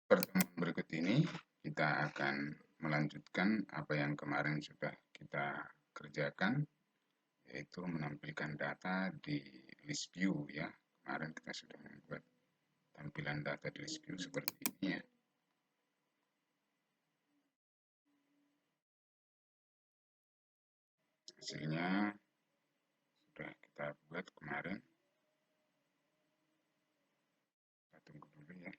Pertemuan berikut ini kita akan melanjutkan apa yang kemarin sudah kita kerjakan, yaitu menampilkan data di list view ya. Kemarin kita sudah membuat tampilan data di list view seperti ini ya. Hasilnya sudah kita buat kemarin. Kita tunggu dulu ya.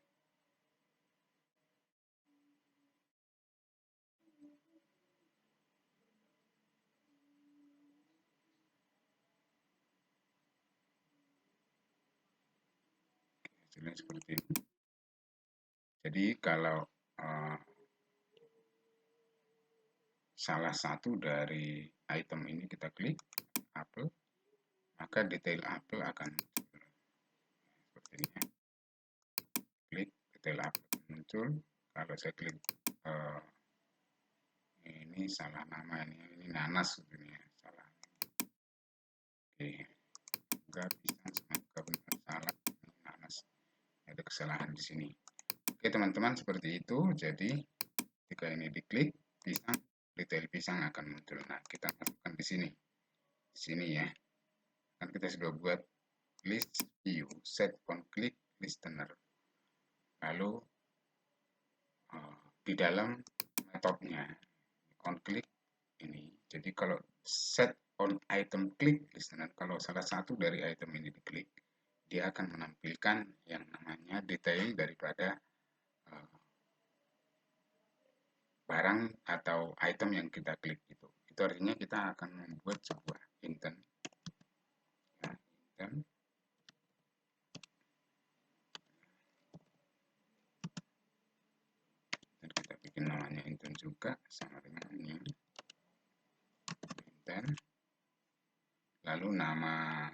Hasilnya seperti ini. Jadi kalau salah satu dari item ini kita klik apel, maka detail apel akan muncul seperti ini ya. Klik detail apel muncul. Kalau saya klik ini salah nama, ini nanas ini ya, salah. Oke, enggak pisang sama juga benar salah, ini nanas. Ada kesalahan di sini. Oke teman-teman, seperti itu. Jadi ketika ini diklik pisang, detail pisang akan muncul. Nah, kita masukkan di sini. Di sini ya. Kan kita sudah buat list view, set on click listener. Lalu di dalam metodenya on click ini. Jadi kalau set on item click listener, kalau salah satu dari item ini diklik, dia akan menampilkan yang namanya detail daripada barang atau item yang kita klik itu. Itu artinya kita akan membuat sebuah intent. Ya, intent. Dan kita bikin namanya intent juga sama dengan ini. Intent. Lalu nama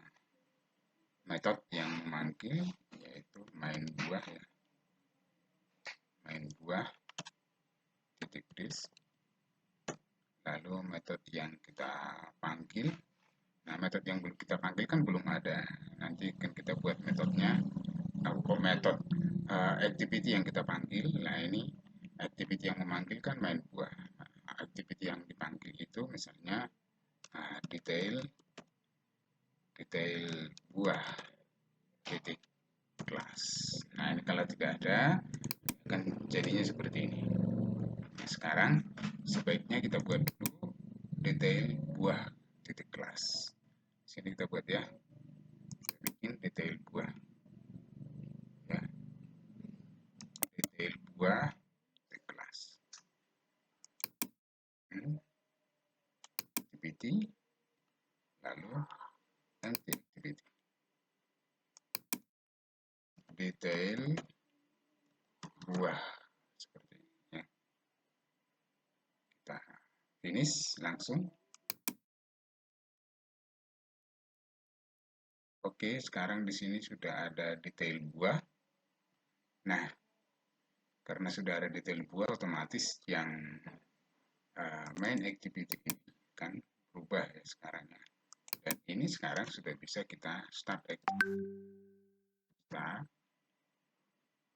metode yang memanggil yaitu main buah ya. Main buah titik disk. Lalu metode yang kita panggil, nah metode yang belum kita panggil kan belum ada, nanti kan kita buat metodenya, metode activity yang kita panggil. Nah ini activity yang memanggil kan main buah. Activity yang dipanggil itu misalnya detail buah titik kelas. Nah ini kalau tidak ada kan jadinya seperti ini. Nah, sekarang sebaiknya kita buat dulu detail buah titik kelas. Sini kita buat ya. Kita bikin detail buah. Ya. Detail buah titik kelas. Activity. Lalu nanti activity. Detail buah seperti ini ya. Kita finish langsung. Oke, sekarang di sini sudah ada detail buah. Nah, karena sudah ada detail buah, otomatis yang main activity ini kan berubah ya sekarang ya. Dan ini sekarang sudah bisa kita start activity. Start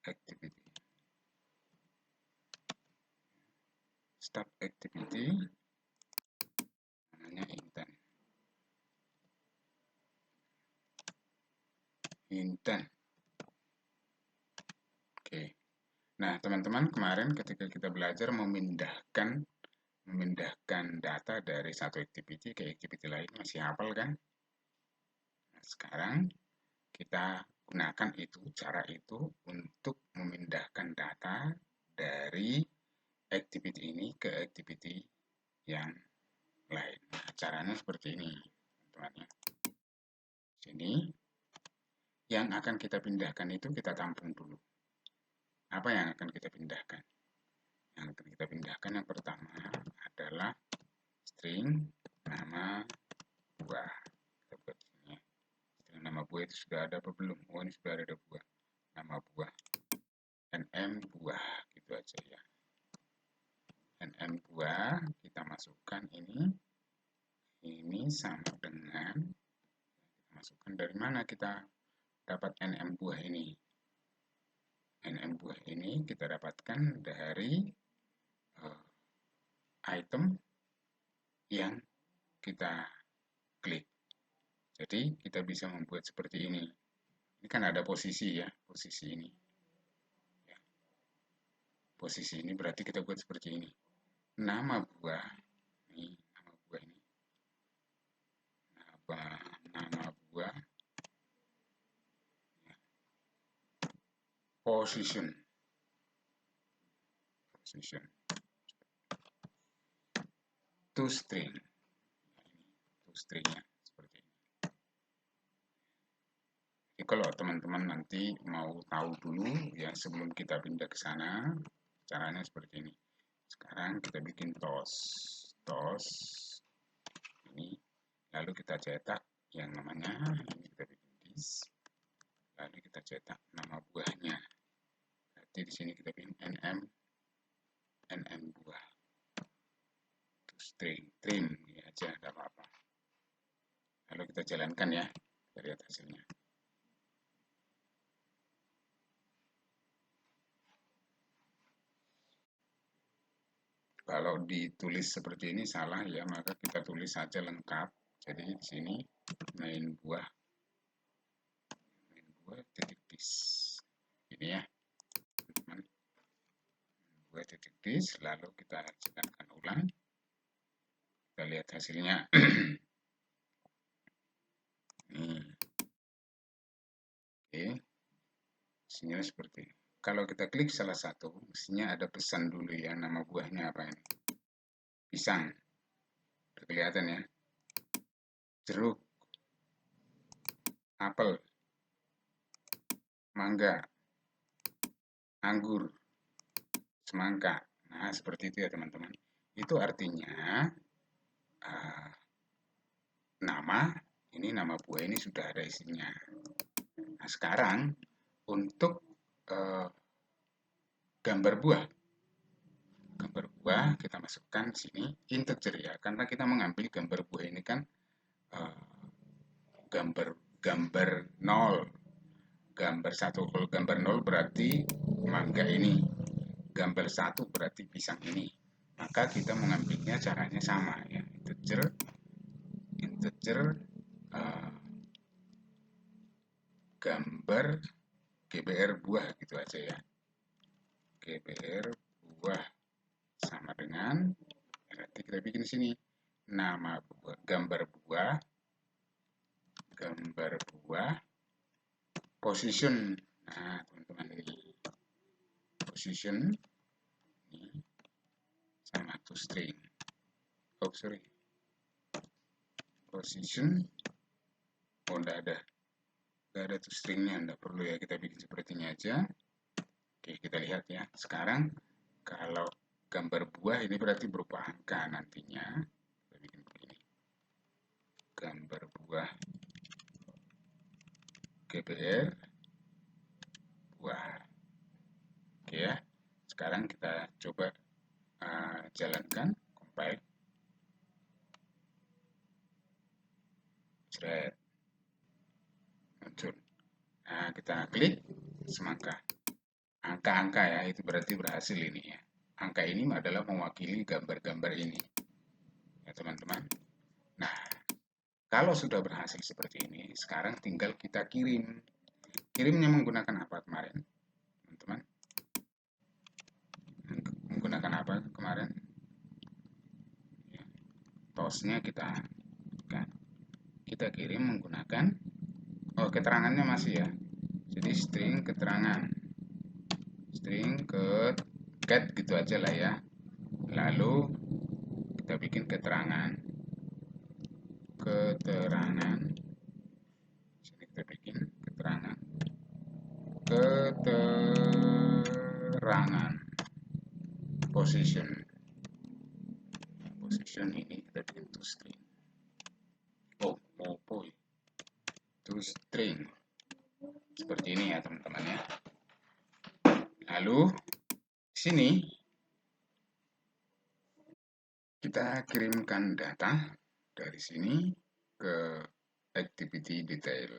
activity. Start activity namanya intent. Intent. Oke. Nah, teman-teman kemarin ketika kita belajar memindahkan data dari satu activity ke activity lain masih hafal kan? Nah, sekarang kita gunakan cara itu untuk memindahkan data dari activity ini ke activity yang lain. Nah, caranya seperti ini, teman-teman. Sini yang akan kita pindahkan itu kita tampung dulu. Apa yang akan kita pindahkan? Yang akan kita pindahkan yang pertama adalah string nama buah. Kita buat sini ya. String nama buah itu sudah ada apa belum? Oh, ini sudah ada buah. Nama buah. nm buah gitu aja ya. nm buah kita masukkan ini sama dengan kita masukkan dari mana kita dapat nm buah ini. nm buah buah ini kita dapatkan dari item yang kita klik. Jadi kita bisa membuat seperti ini. Ini kan ada posisi ya, posisi ini. Posisi ini berarti kita buat seperti ini. Nama buah ini, nama buah ini. Nama buah position to string. To stringnya seperti ini. Jadi kalau teman-teman nanti mau tahu dulu ya sebelum kita pindah ke sana, caranya seperti ini. Sekarang kita bikin tos ini, lalu kita cetak yang namanya ini, kita bikin this, lalu kita cetak nama buahnya. Berarti di sini kita bikin nm buah string trim ini aja, tidak apa-apa. Lalu kita jalankan ya, kita lihat hasilnya. Kalau ditulis seperti ini salah ya, maka kita tulis saja lengkap. Jadi di sini main buah titik dis. Ini ya, teman-teman. Buah titik dis, lalu kita jalankan ulang. Kita lihat hasilnya. Oke. Hasilnya seperti ini. Kalau kita klik salah satu, mestinya ada pesan dulu ya, nama buahnya apa ini. Pisang. Kelihatan ya. Jeruk. Apel. Mangga. Anggur. Semangka. Nah, seperti itu ya teman-teman. Itu artinya ini nama buah ini sudah ada isinya. Nah, sekarang untuk gambar buah kita masukkan sini integer ya, karena kita mengambil gambar buah ini kan gambar 0, gambar 1. Kalau gambar 0 berarti mangga ini, gambar 1 berarti pisang ini. Maka kita mengambilnya caranya sama ya, integer gambar GBR buah gitu aja ya. GBR buah sama dengan, nanti kita bikin sini nama buah, gambar buah position. Nah teman-teman, ini position ini sama to string. Position enggak ada to stringnya, enggak perlu ya, kita bikin seperti ini aja. Oke, kita lihat ya. Sekarang kalau gambar buah ini berarti berupa angka nantinya. Kita bikin begini. Gambar buah GBR buah. Oke ya. Sekarang kita coba jalankan, compile. Muncul. Nah, kita klik semangka. Angka-angka ya, itu berarti berhasil ini ya. Angka ini adalah mewakili gambar-gambar ini. Ya teman-teman. Nah, kalau sudah berhasil seperti ini, sekarang tinggal kita kirim. Kirimnya menggunakan apa kemarin? Teman-teman. Menggunakan apa kemarin? Ya, tosnya kita kirim menggunakan keterangannya masih ya. Jadi string keterangan. String get gitu aja lah ya. Lalu kita bikin keterangan. Sini kita bikin keterangan. Position ini kita bikin to string. To string. Seperti ini ya teman-teman ya. Lalu sini kita kirimkan data dari sini ke activity detail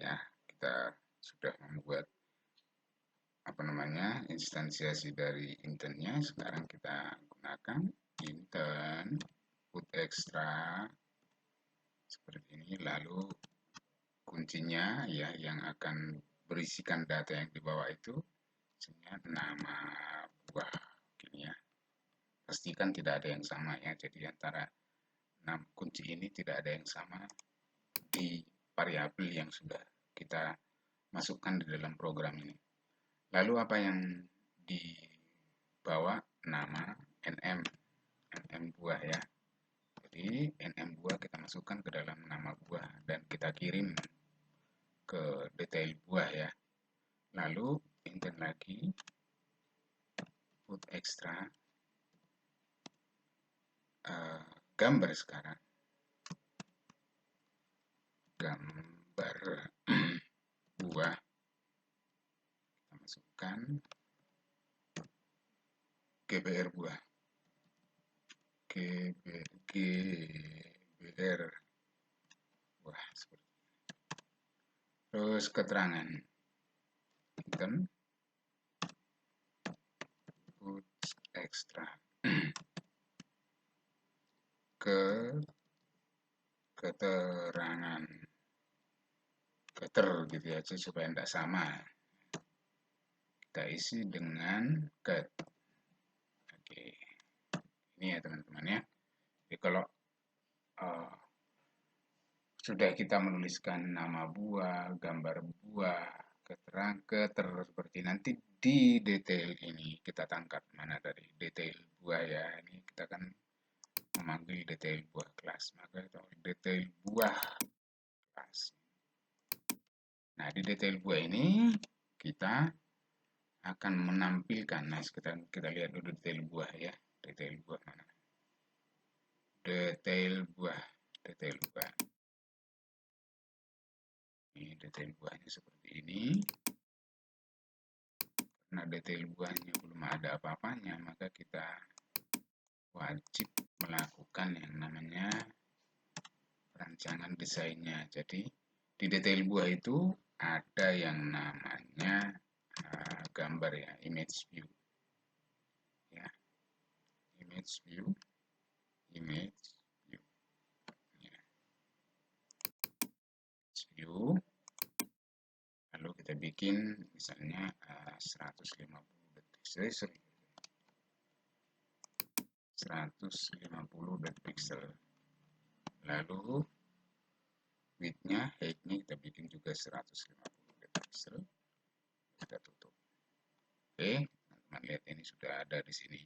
ya. Kita sudah membuat instansiasi dari intentnya. Sekarang kita gunakan intent put extra seperti ini, lalu kuncinya ya yang akan berisikan data yang di bawah itu misalnya nama buah gini ya. Pastikan tidak ada yang sama ya, jadi antara kunci ini tidak ada yang sama di variabel yang sudah kita masukkan di dalam program ini. Lalu apa yang dibawa? Nama nm buah ya. Jadi nm buah kita masukkan ke dalam nama buah dan kita kirim ke detail buah ya. Lalu intent lagi put extra gambar sekarang. Gambar buah kita masukkan GBR buah. GBR buah seperti ini. Terus keterangan intent put extra ke keterangan getter gitu ya, supaya tidak sama. Kita isi dengan get. Oke, ini ya teman-teman ya. Jadi kalau sudah kita menuliskan nama buah, gambar buah, keterangan seperti nanti di detail ini kita tangkap mana dari detail buah ya. Ini kita akan memanggil detail buah kelas, maka detail buah kelas. Nah, di detail buah ini kita akan menampilkan, nah kita lihat dulu detail buah ya. Detail buah mana? Detail buah. Ini detail buahnya seperti ini. Karena detail buahnya belum ada apa-apanya, maka kita wajib melakukan yang namanya rancangan desainnya. Jadi di detail buah itu ada yang namanya gambar ya, image view ya, image view ya. View, lalu kita bikin misalnya 150 detik, 150 pixel. Lalu width-nya, height-nya kita bikin juga 150 pixel. Kita tutup. Oke, teman-teman lihat ini sudah ada di sini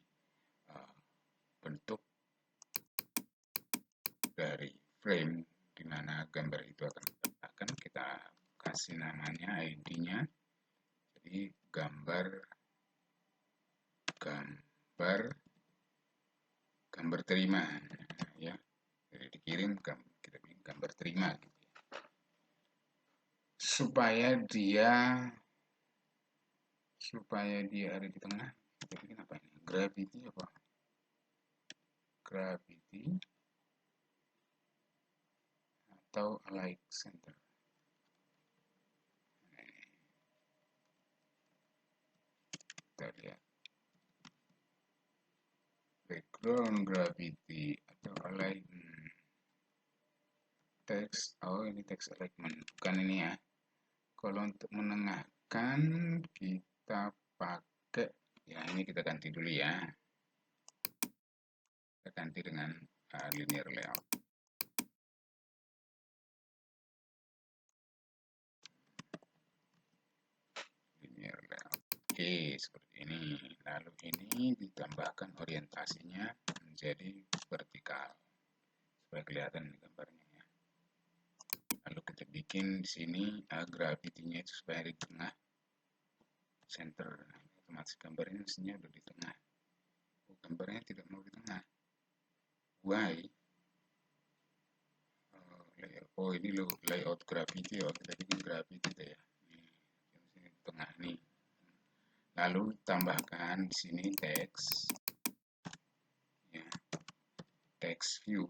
bentuk dari frame di mana gambar itu akan diletakkan. Kita kasih namanya, ID-nya. Jadi gambar terima ya. Jadi dikirim kita bikin gambar terima gitu ya. Supaya dia ada di tengah, kita bikin apa ini? Gravity apa? Gravity atau like center. Kita lihat background gravity atau align text. Oh, ini text alignment, bukan ini ya. Kalau untuk menengahkan kita pakai ya, ini kita ganti dulu ya. Kita ganti dengan linear layout. Oke, seperti ini. Lalu ini ditambahkan orientasinya menjadi vertikal supaya kelihatan di gambarnya ya. Lalu kita bikin di sini gravity-nya itu supaya di tengah center. Otomatis gambarnya mestinya udah di tengah. Gambarnya tidak mau di tengah. Why? Oh, ini layout gravity. Oh, kita bikin gravity ya. Ini di tengah nih. Lalu tambahkan di sini text ya, text view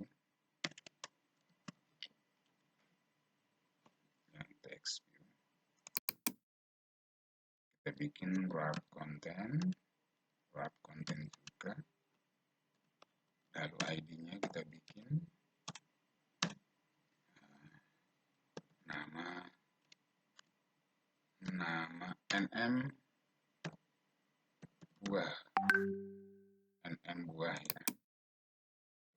ya, text view. kita bikin wrap content juga. Lalu ID-nya kita bikin nama nm buah ya.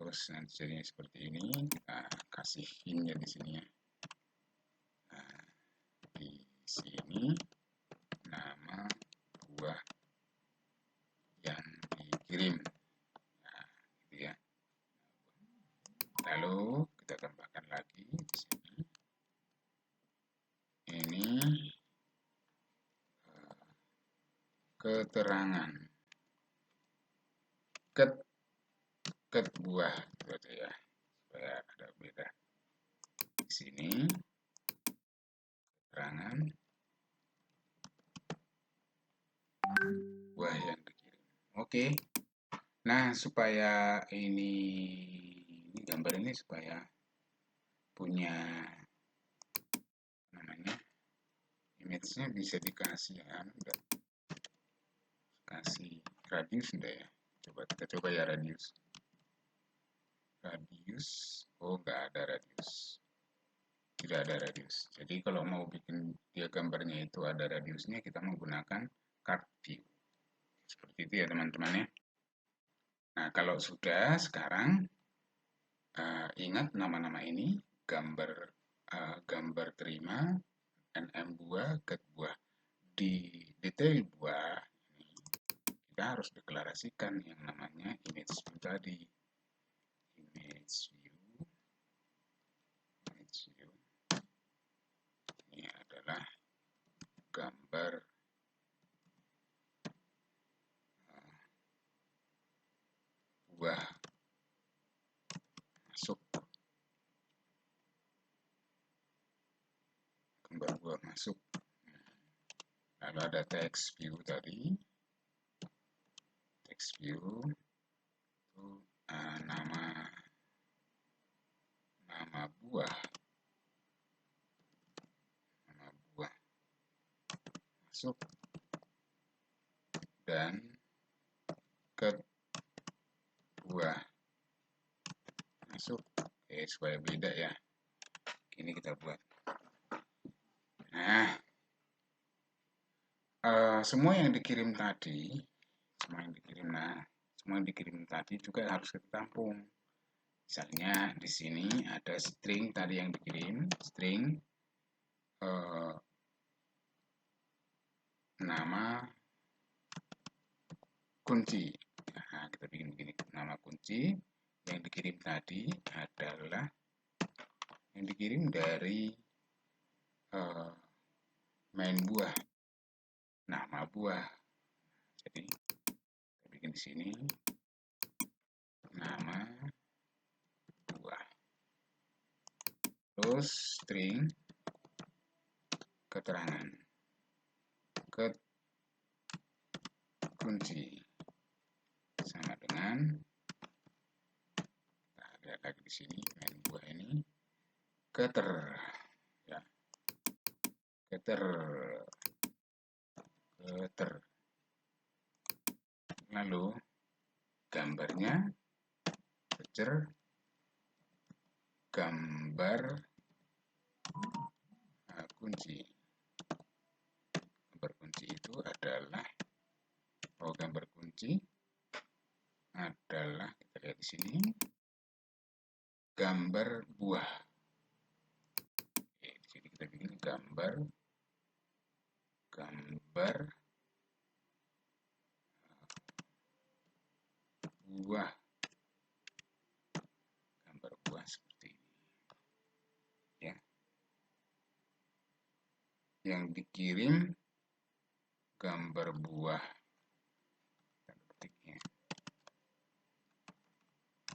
Terus nanti jadinya seperti ini, kita kasih hint-nya di sini ya. Nah, di sini nama buah yang dikirim. Nah, gitu ya. Lalu kita tambahkan lagi di sini. Ini keterangan ket buah gitu ya, supaya ada beda. Di sini keterangan buah yang dikirim. Oke. Nah, supaya ini gambar ini supaya punya namanya image-nya bisa dikasih kasih radius enggak ya? Kita coba ya radius. Oh, nggak ada radius. Tidak ada radius. Jadi kalau mau bikin dia gambarnya itu ada radiusnya, kita menggunakan card view. Seperti itu ya teman-teman ya. Nah, kalau sudah sekarang ingat nama-nama ini, gambar terima, nm buah, get buah. Di detail buah ini kita harus deklarasikan yang namanya image view tadi. Image view. Ini adalah gambar buah masuk. Gambar buah masuk. Lalu ada text view tadi. Text view itu nama buah. Nama buah masuk dan ket buah masuk. Oke, supaya beda ya. Ini kita buat. Nah, semua yang dikirim tadi, semua yang dikirim tadi juga harus kita tampung. Misalnya di sini ada string tadi yang dikirim, string nama kunci. Nah, kita bikin begini, nama kunci yang dikirim tadi adalah yang dikirim dari main buah, nama buah. Jadi kita bikin di sini nama buah. Terus string keterangan kunci sama dengan, kita lihat lagi di sini main buah ini ya, lalu gambarnya gambar kunci. Gambar kunci itu adalah gambar kunci adalah, kita lihat di sini, gambar buah. Oke, di sini kita bikin gambar buah. Gambar buah seperti ini. Ya. Yang dikirim gambar buah.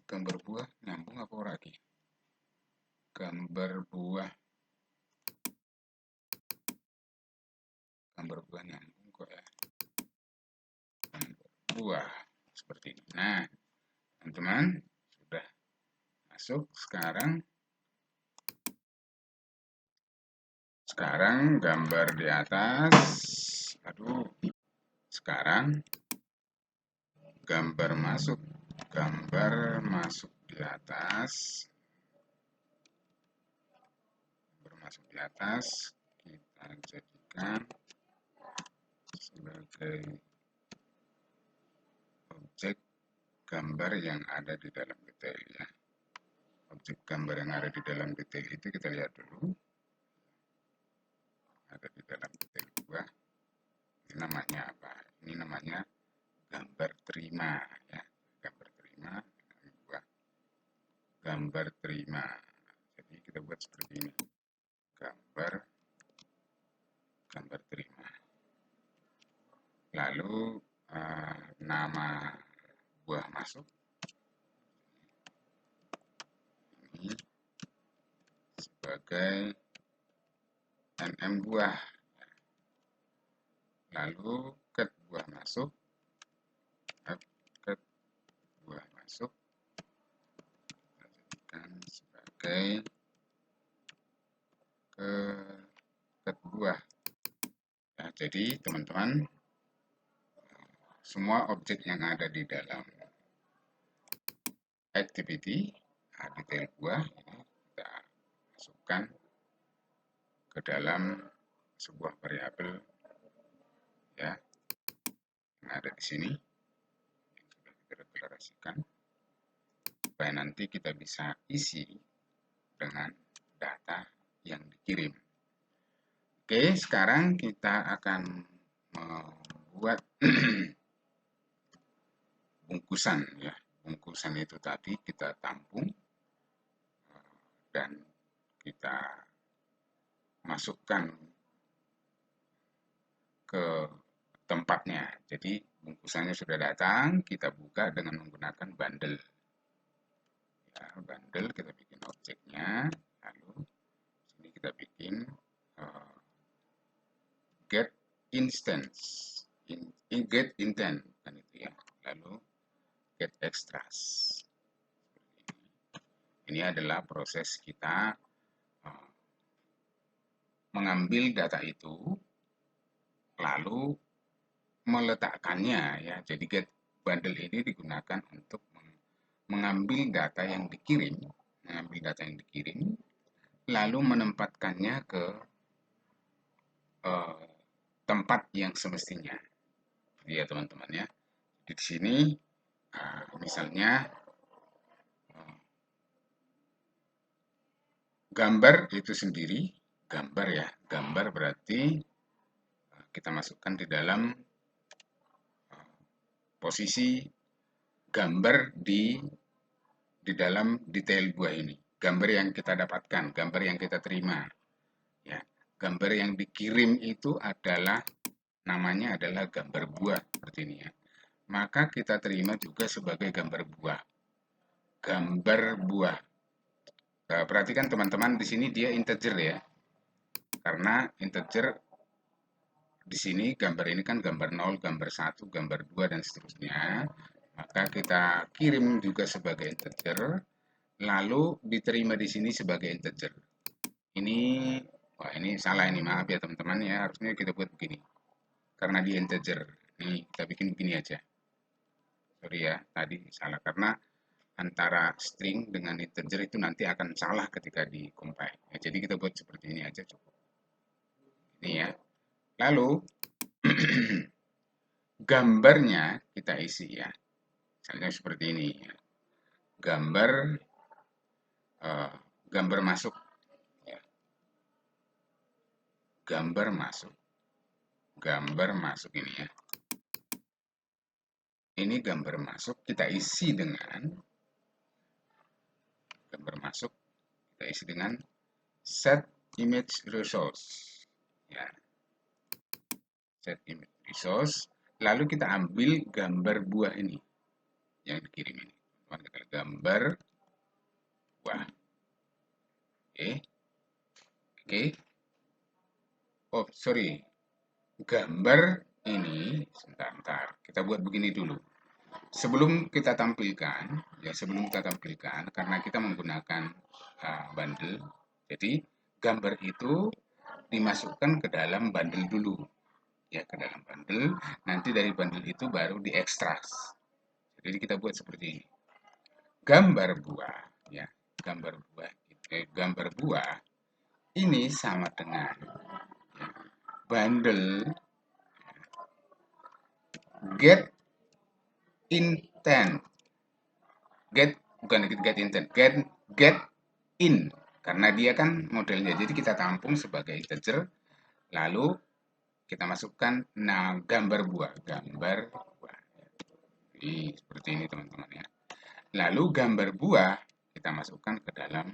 Gambar buah nyambung apa ora iki? Gambar buah nyambung kok ya. Gambar buah seperti ini. Nah, teman-teman sudah masuk. Sekarang gambar di atas. Aduh, sekarang gambar masuk di atas, kita jadikan sebagai objek gambar yang ada di dalam detail ya. Objek gambar yang ada di dalam detail itu kita lihat dulu. Ada di dalam detail buah. Ini namanya apa? Ini namanya gambar terima ya. Gambar terima buah. Gambar terima. Jadi kita buat seperti ini. Gambar terima. Lalu nama buah masuk ini sebagai NM buah. Lalu ket buah masuk, ket buah masuk kita jadikan sebagai ket buah. Ya, jadi teman-teman, semua objek yang ada di dalam activity detail buah ini kita masukkan ke dalam sebuah variabel ya yang ada di sini yang sudah kita deklarasikan supaya nanti kita bisa isi dengan data yang dikirim. Oke, sekarang kita akan membuat bungkusan ya. Bungkusan itu tadi kita tampung dan kita masukkan ke tempatnya. Jadi bungkusannya sudah datang, kita buka dengan menggunakan bundle. Ya, bundle kita bikin objeknya, lalu sini kita bikin get instance, get intent kan itu ya. Lalu get extras. Ini adalah proses kita mengambil data itu lalu meletakkannya ya. Jadi get bundle ini digunakan untuk mengambil data yang dikirim, lalu menempatkannya ke tempat yang semestinya. Ya teman-teman ya. Di sini misalnya gambar itu sendiri, gambar ya, gambar berarti kita masukkan di dalam posisi gambar di dalam detail buah ini. Gambar yang kita dapatkan, gambar yang kita terima. Ya, gambar yang dikirim itu adalah namanya adalah gambar buah seperti ini ya. Maka kita terima juga sebagai gambar buah. Gambar buah. Nah, perhatikan teman-teman di sini dia integer ya. Karena integer di sini gambar ini kan gambar 0, gambar 1, gambar 2 dan seterusnya. Maka kita kirim juga sebagai integer, lalu diterima di sini sebagai integer. Ini, wah ini salah ini, maaf ya teman-teman ya, harusnya kita buat begini. Karena di integer, nih kita bikin begini aja. Sorry ya, tadi salah karena antara string dengan integer itu nanti akan salah ketika di compile. Ya, jadi kita buat seperti ini aja cukup. Ini ya. Lalu gambarnya kita isi ya. Misalnya seperti ini ya. Gambar masuk ya. Gambar masuk ini ya. Ini gambar masuk kita isi dengan set image resource ya. Set image resource, lalu kita ambil gambar buah ini yang dikirim ini. Gambar buah. Oke. Oh, sorry. Gambar ini sebentar. Kita buat begini dulu. Sebelum kita tampilkan, karena kita menggunakan bundle, jadi gambar itu dimasukkan ke dalam bundle dulu. ya, ke dalam bundle. Nanti dari bundle itu baru diekstrak. Jadi kita buat seperti ini. Gambar buah, ya, gambar buah ini sama dengan bundle get intent, bukan get intent, get in, karena dia kan modelnya. Jadi kita tampung sebagai integer, lalu kita masukkan gambar buah. Seperti ini teman-teman ya. Lalu gambar buah kita masukkan ke dalam,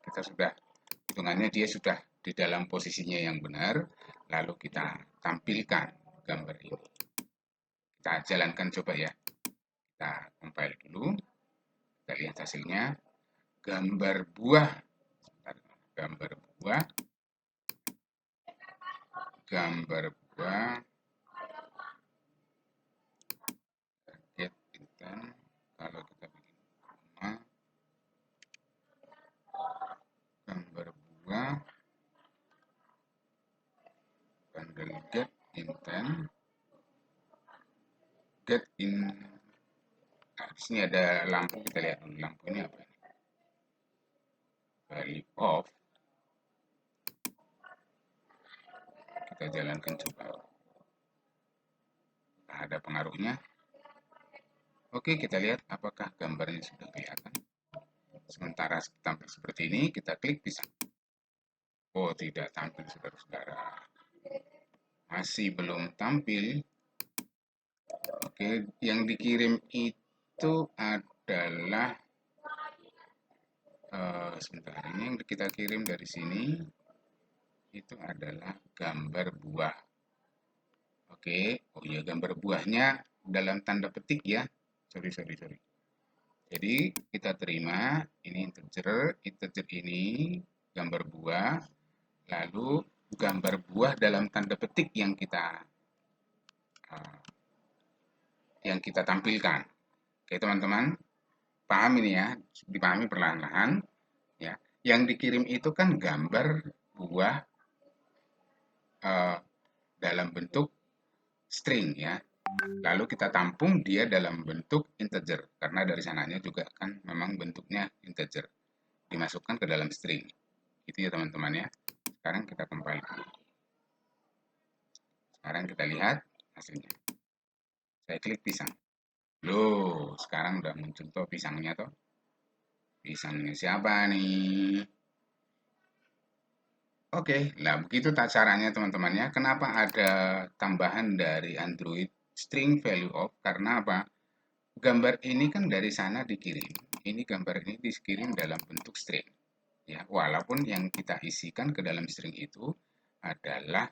kita sudah hitungannya dia sudah di dalam posisinya yang benar, lalu kita tampilkan gambar ini. Kita jalankan coba ya. Kita compile dulu. Kita lihat hasilnya. Gambar buah. Gambar buah. Gambar buah. Get intent. Kalau kita bikin nama. Gambar buah. Bundle get intent. Get in. Nah, di sini ada lampu, kita lihat dulu lampu ini apa ini. Value off. Kita jalankan coba. Nah, ada pengaruhnya. Oke, kita lihat apakah gambarnya sudah kelihatan. Sementara tampil seperti ini, kita klik pisang. Oh, tidak tampil, saudara-saudara. Masih belum tampil. Oke, yang dikirim itu adalah sebentar, ini yang kita kirim dari sini itu adalah gambar buah. Oke, oh ya, gambar buahnya dalam tanda petik ya. Sorry. Jadi kita terima ini integer ini gambar buah, lalu gambar buah dalam tanda petik yang kita tampilkan. Oke teman-teman, paham ini ya, dipahami perlahan-lahan ya. Yang dikirim itu kan gambar buah dalam bentuk string ya. Lalu kita tampung dia dalam bentuk integer, karena dari sananya juga kan memang bentuknya integer, dimasukkan ke dalam string. Itu ya teman-teman ya. Sekarang kita compile. Sekarang kita lihat hasilnya. Saya klik pisang. Loh, sekarang udah muncul tuh pisangnya tuh. Pisangnya siapa nih? Oke, nah begitu tak caranya teman-teman ya. Kenapa ada tambahan dari Android string value of? Karena apa? Gambar ini kan dari sana dikirim. Ini gambar ini dikirim dalam bentuk string. Ya, walaupun yang kita isikan ke dalam string itu adalah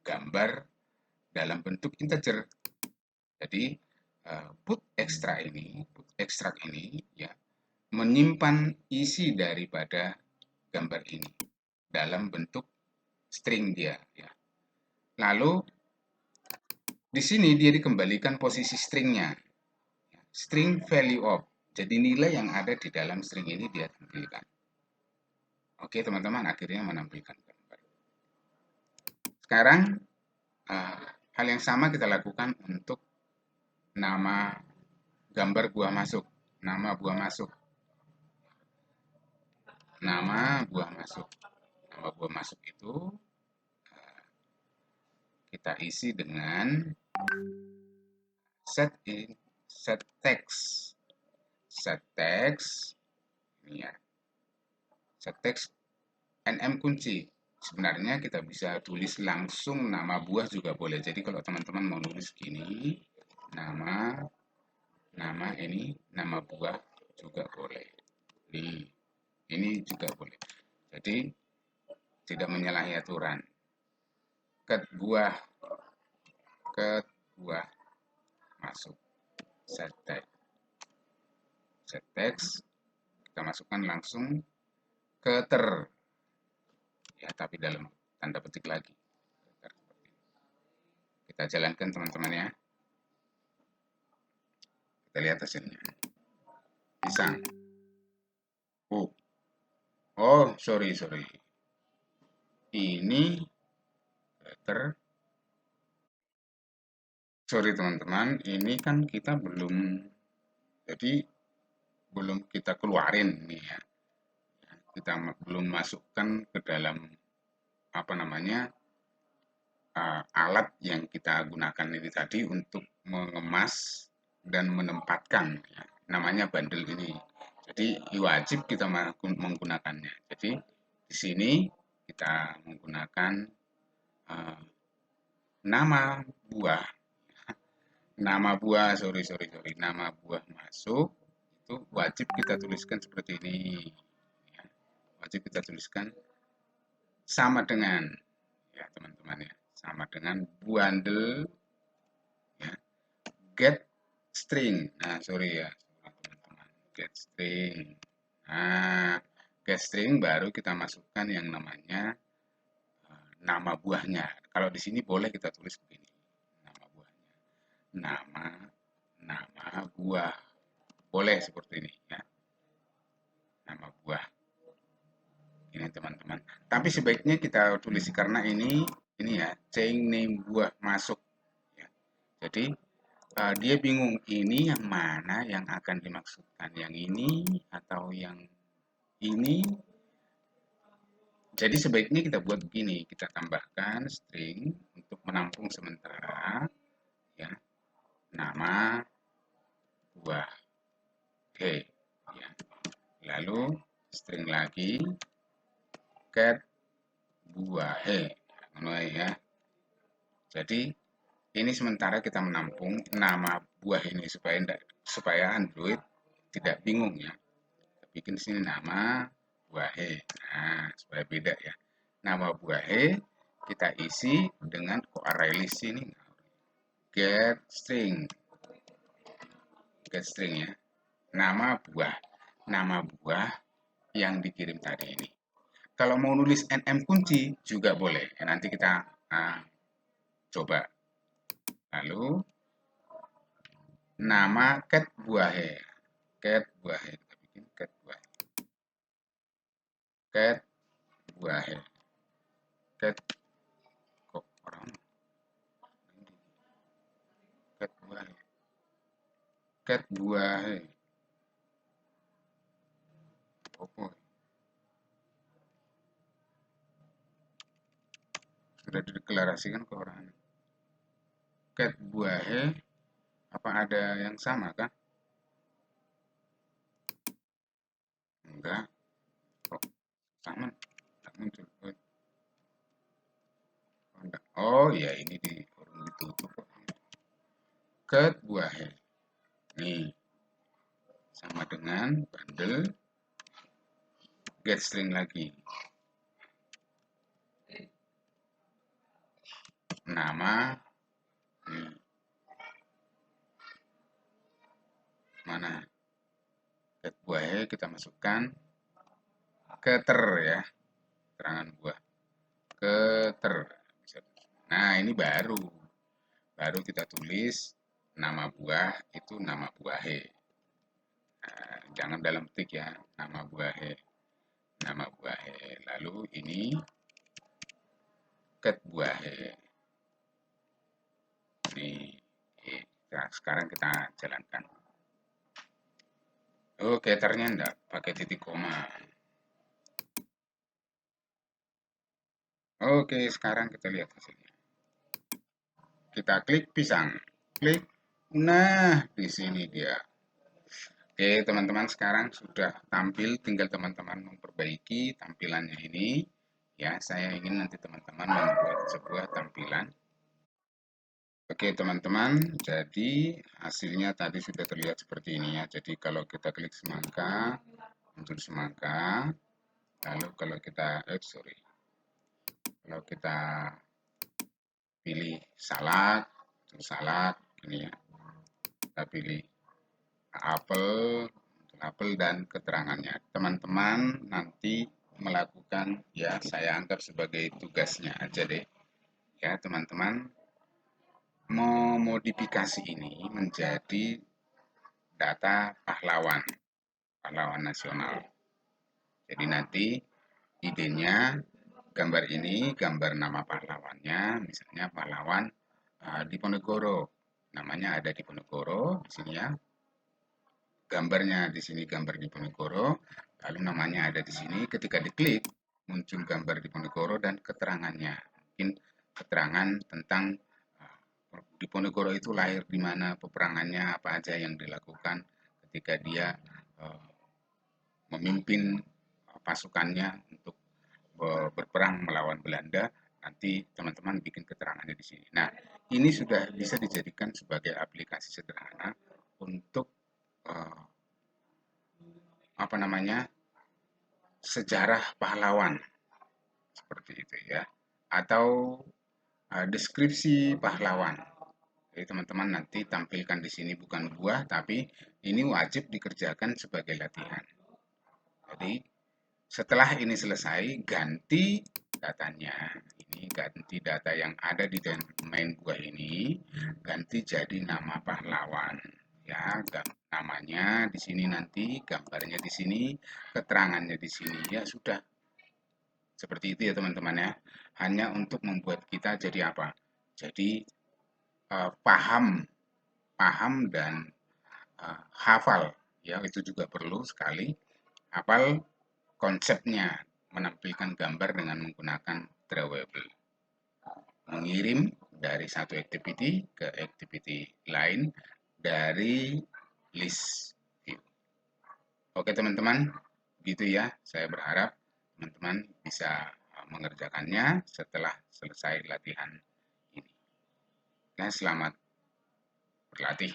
gambar dalam bentuk integer. Jadi put extract ini ya menyimpan isi daripada gambar ini dalam bentuk string dia ya. Lalu di sini dia dikembalikan posisi stringnya, string value of. Jadi nilai yang ada di dalam string ini dia tampilkan. Oke teman-teman, akhirnya menampilkan gambar. Sekarang hal yang sama kita lakukan untuk nama gambar buah masuk. Nama buah masuk. Nama buah masuk. Nama buah masuk itu kita isi dengan set text. Set text ini ya. Set text nm kunci. Sebenarnya kita bisa tulis langsung nama buah juga boleh. Jadi kalau teman-teman mau nulis gini, nama ini nama buah juga boleh. Ini juga boleh. Jadi tidak menyalahi aturan. Ket buah masuk. Set text kita masukkan langsung ke ya, tapi dalam tanda petik lagi. Kita jalankan teman-teman ya. Kita lihat hasilnya. Pisang. Oh, sorry. Ini Sorry teman-teman, ini kan kita jadi belum kita keluarin nih ya. Kita belum masukkan ke dalam apa namanya alat yang kita gunakan ini tadi untuk mengemas dan menempatkan ya, namanya bundle ini. Jadi wajib kita menggunakannya. Jadi di sini kita menggunakan uh, nama buah, nama buah masuk itu wajib kita tuliskan seperti ini. Ya. Wajib kita tuliskan sama dengan ya teman-teman ya, sama dengan bundle ya, get string. Nah, sorry ya, teman-teman. Get string. Nah, get string baru kita masukkan yang namanya nama buahnya. Kalau di sini boleh kita tulis begini. Nama buahnya. Nama nama buah. Boleh seperti ini ya. Nama buah. Ini teman-teman. Tapi sebaiknya kita tulis karena ini ya, chain name buah masuk ya. Jadi dia bingung ini yang mana yang akan dimaksudkan, yang ini atau yang ini. Jadi sebaiknya kita buat begini, kita tambahkan string untuk menampung sementara ya nama buah. Oke, ya. Lalu string lagi get buah ya. Jadi ini sementara kita menampung nama buah ini supaya Android tidak bingung ya. Bikin sini nama buahe. Nah, supaya beda ya. Nama buahe kita isi dengan array list ini get string. Get string ya. Nama buah yang dikirim tadi ini. Kalau mau nulis nm kunci juga boleh. Ya, nanti kita coba. Lalu nama cat buahe. Cat buahe. Kita bikin cat buahe. Cat buahe. Cat kok orang cat buahe. Cat buahe. Opo. Sudah dideklarasikan ke orang. Cat buahe. Apa ada yang sama kah? Enggak. Kok sama? Tak muncul. Oh ya ini di kurung ditutup. Cat buahe. Nih. Sama dengan bundle get string lagi. Nama nih. Mana? Get buahnya kita masukkan keter ya. Keterangan buah. Keter. Nah, ini baru. Baru kita tulis nama buah itu nama buahe. Nah, jangan dalam petik ya, nama buahe. Nama buahe. Lalu ini ket buahe. Nih. Nah, sekarang kita jalankan. Oh, caternya enggak pakai titik koma. Oke, sekarang kita lihat hasilnya. Kita klik pisang. Klik. Nah, di sini dia. Oke, teman-teman sekarang sudah tampil, tinggal teman-teman memperbaiki tampilannya ini. Ya, saya ingin nanti teman-teman membuat sebuah tampilan. Oke, teman-teman, jadi hasilnya tadi sudah terlihat seperti ini ya. Jadi kalau kita klik semangka, muncul semangka. Lalu kalau kita, kalau kita pilih salad, salad, ini ya. Kita pilih apel dan keterangannya. Teman-teman nanti melakukan ya saya anggap sebagai tugasnya aja deh. Ya, teman-teman memodifikasi ini menjadi data pahlawan, pahlawan nasional. Jadi nanti idenya gambar ini gambar nama pahlawannya, misalnya pahlawan Diponegoro. Namanya ada Diponegoro di sini ya. Gambarnya di sini gambar Diponegoro, lalu namanya ada di sini. Ketika diklik muncul gambar Diponegoro dan keterangannya. Mungkin keterangan tentang Diponegoro itu lahir di mana, peperangannya apa aja yang dilakukan ketika dia uh, memimpin pasukannya untuk berperang melawan Belanda. Nanti teman-teman bikin keterangannya di sini. Nah, ini sudah bisa dijadikan sebagai aplikasi sederhana untuk uh, apa namanya, sejarah pahlawan seperti itu ya, atau deskripsi pahlawan. Jadi teman-teman nanti tampilkan di sini bukan buah, tapi ini wajib dikerjakan sebagai latihan. Jadi setelah ini selesai, ganti datanya. Ini ganti data yang ada di domain buah ini, ganti jadi nama pahlawan. Ya, namanya di sini nanti, gambarnya di sini, keterangannya di sini. Ya sudah, seperti itu ya teman-teman ya. Hanya untuk membuat kita jadi apa? Jadi paham, paham dan hafal. Ya, itu juga perlu sekali. Hafal konsepnya, menampilkan gambar dengan menggunakan drawable. Mengirim dari satu activity ke activity lain dari list view. Oke teman-teman, gitu ya. Saya berharap teman-teman bisa mengerjakannya setelah selesai latihan ini. Dan selamat berlatih.